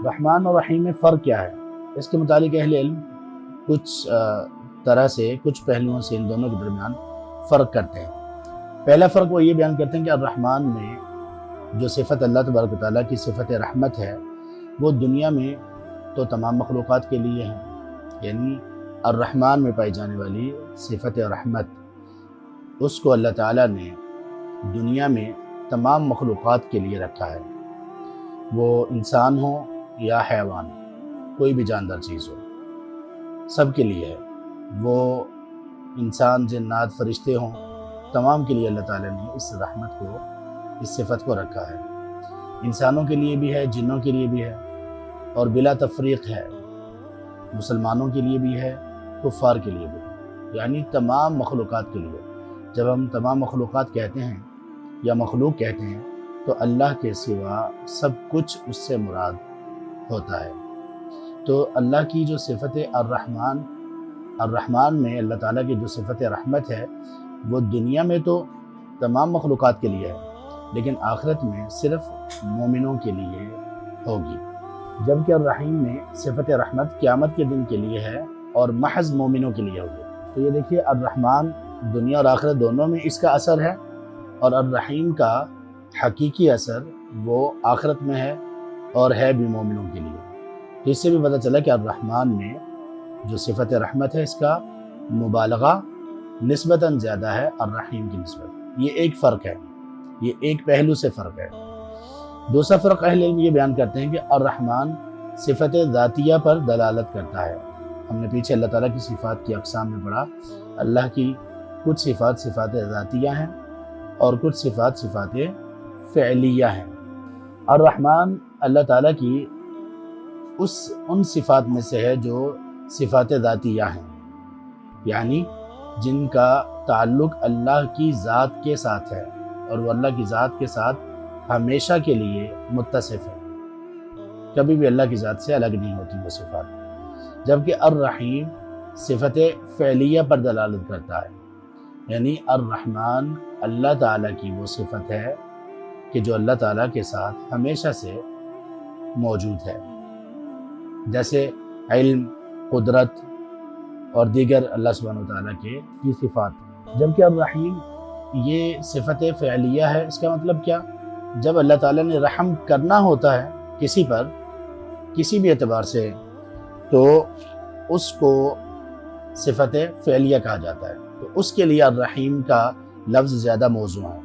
رحمان اور رحیم میں فرق کیا ہے؟ اس کے متعلق اہل علم کچھ طرح سے کچھ پہلوؤں سے ان دونوں کے درمیان فرق کرتے ہیں۔ پہلا فرق وہ یہ بیان کرتے ہیں کہ الرحمن میں جو صفت اللہ تبارک و تعالیٰ کی صفت رحمت ہے وہ دنیا میں تو تمام مخلوقات کے لیے ہے، یعنی الرحمن میں پائی جانے والی صفت رحمت اس کو اللہ تعالیٰ نے دنیا میں تمام مخلوقات کے لیے رکھا ہے، وہ انسان ہو یا حیوان، کوئی بھی جاندار چیز ہو، سب کے لیے ہے۔ وہ انسان، جنات، فرشتے ہوں، تمام کے لیے اللہ تعالیٰ نے اس رحمت کو، اس صفت کو رکھا ہے۔ انسانوں کے لیے بھی ہے، جنوں کے لیے بھی ہے، اور بلا تفریق ہے، مسلمانوں کے لیے بھی ہے، کفار کے لیے بھی ہے، یعنی تمام مخلوقات کے لیے۔ جب ہم تمام مخلوقات کہتے ہیں یا مخلوق کہتے ہیں تو اللہ کے سوا سب کچھ اس سے مراد ہوتا ہے۔ تو اللہ کی جو صفت الرحمن میں اللہ تعالیٰ کی جو صفت رحمت ہے وہ دنیا میں تو تمام مخلوقات کے لیے ہے، لیکن آخرت میں صرف مومنوں کے لیے ہوگی، جبکہ الرحیم میں صفت رحمت قیامت کے دن کے لیے ہے اور محض مومنوں کے لیے ہوگی۔ تو یہ دیکھیے، الرحمن دنیا اور آخرت دونوں میں اس کا اثر ہے، اور الرحیم کا حقیقی اثر وہ آخرت میں ہے اور ہے بھی مومنوں کے لیے۔ تو اس سے بھی پتہ چلا کہ الرحمن میں جو صفت رحمت ہے اس کا مبالغہ نسبتاً زیادہ ہے الرحیم کی نسبت۔ یہ ایک فرق ہے، یہ ایک پہلو سے فرق ہے۔ دوسرا فرق اہل علم یہ بیان کرتے ہیں کہ الرحمن صفت ذاتیہ پر دلالت کرتا ہے۔ ہم نے پیچھے اللہ تعالیٰ کی صفات کی اقسام میں پڑھا، اللہ کی کچھ صفات صفات ذاتیہ ہیں اور کچھ صفات صفات فعلیہ ہیں۔ الرحمن اللہ تعالیٰ کی ان صفات میں سے ہے جو صفات ذاتیہ ہیں، یعنی جن کا تعلق اللہ کی ذات کے ساتھ ہے اور وہ اللہ کی ذات کے ساتھ ہمیشہ کے لیے متصف ہے، کبھی بھی اللہ کی ذات سے الگ نہیں ہوتی وہ صفات۔ جبکہ الرحیم صفت فعلیہ پر دلالت کرتا ہے، یعنی الرحمن اللہ تعالیٰ کی وہ صفت ہے کہ جو اللہ تعالیٰ کے ساتھ ہمیشہ سے موجود ہے، جیسے علم، قدرت اور دیگر اللہ سبحانہ وتعالیٰ کی صفات۔ جبکہ الرحیم یہ صفت فعلیہ ہے۔ اس کا مطلب کیا؟ جب اللہ تعالیٰ نے رحم کرنا ہوتا ہے کسی پر، کسی بھی اعتبار سے، تو اس کو صفت فعلیہ کہا جاتا ہے، تو اس کے لیے الرحیم کا لفظ زیادہ موزوں ہے۔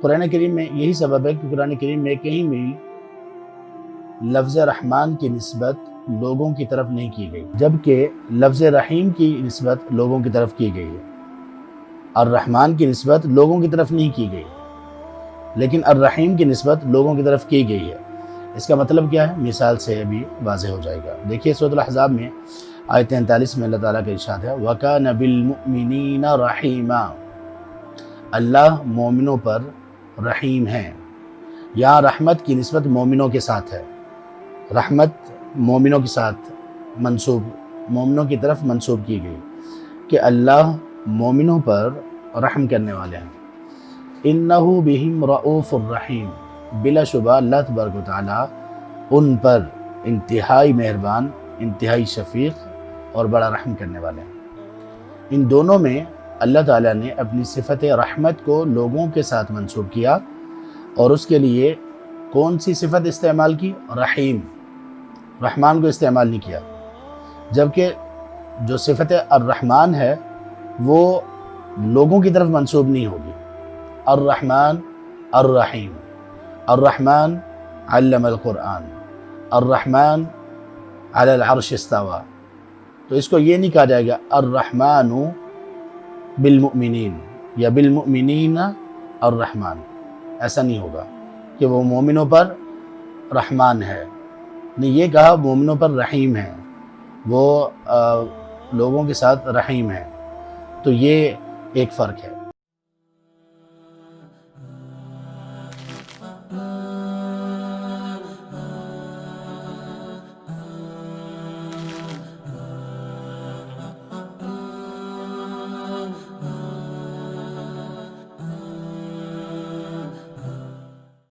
قرآن کریم میں یہی سبب ہے کہ قرآن کریم میں کہیں بھی لفظ رحمان کی نسبت لوگوں کی طرف نہیں کی گئی، جبکہ لفظ رحیم کی نسبت لوگوں کی طرف کی گئی ہے۔ الرحمن کی نسبت لوگوں کی طرف نہیں کی گئی، لیکن الرحیم کی نسبت لوگوں کی طرف کی گئی ہے۔ اس کا مطلب کیا ہے؟ مثال سے ابھی واضح ہو جائے گا۔ دیکھیے سورۃ الاحزاب میں آیت 43 میں اللہ تعالیٰ کا ارشاد ہے، وَكَانَ بِالْمُؤْمِنِينَ رَحِيمًا، اللہ مومنوں پر رحیم ہے۔ یہاں رحمت کی نسبت مومنوں کے ساتھ ہے، رحمت مومنوں کے ساتھ منسوب، مومنوں کی طرف منسوب کی گئی کہ اللہ مومنوں پر رحم کرنے والے ہیں۔ اِنَّهُ بِهِمْ رَءُوفٌ الرحیم، بلا شبہ اللہ تبارک و تعالیٰ ان پر انتہائی مہربان، انتہائی شفیق اور بڑا رحم کرنے والے ہیں۔ ان دونوں میں اللہ تعالیٰ نے اپنی صفت رحمت کو لوگوں کے ساتھ منسوب کیا، اور اس کے لیے کون سی صفت استعمال کی؟ رحیم، رحمان کو استعمال نہیں کیا۔ جبکہ جو صفت الرحمن ہے وہ لوگوں کی طرف منسوب نہیں ہوگی۔ الرحمن الرحیم، الرحمن علم القرآن، الرحمن علی العرش استوى، تو اس کو یہ نہیں کہا جائے گا الرحمن بالمؤمنین یا بالمؤمنین الرحمن، ایسا نہیں ہوگا کہ وہ مومنوں پر رحمان ہے، نہیں، یہ کہا مومنوں پر رحیم ہے، وہ لوگوں کے ساتھ رحیم ہے۔ تو یہ ایک فرق ہے۔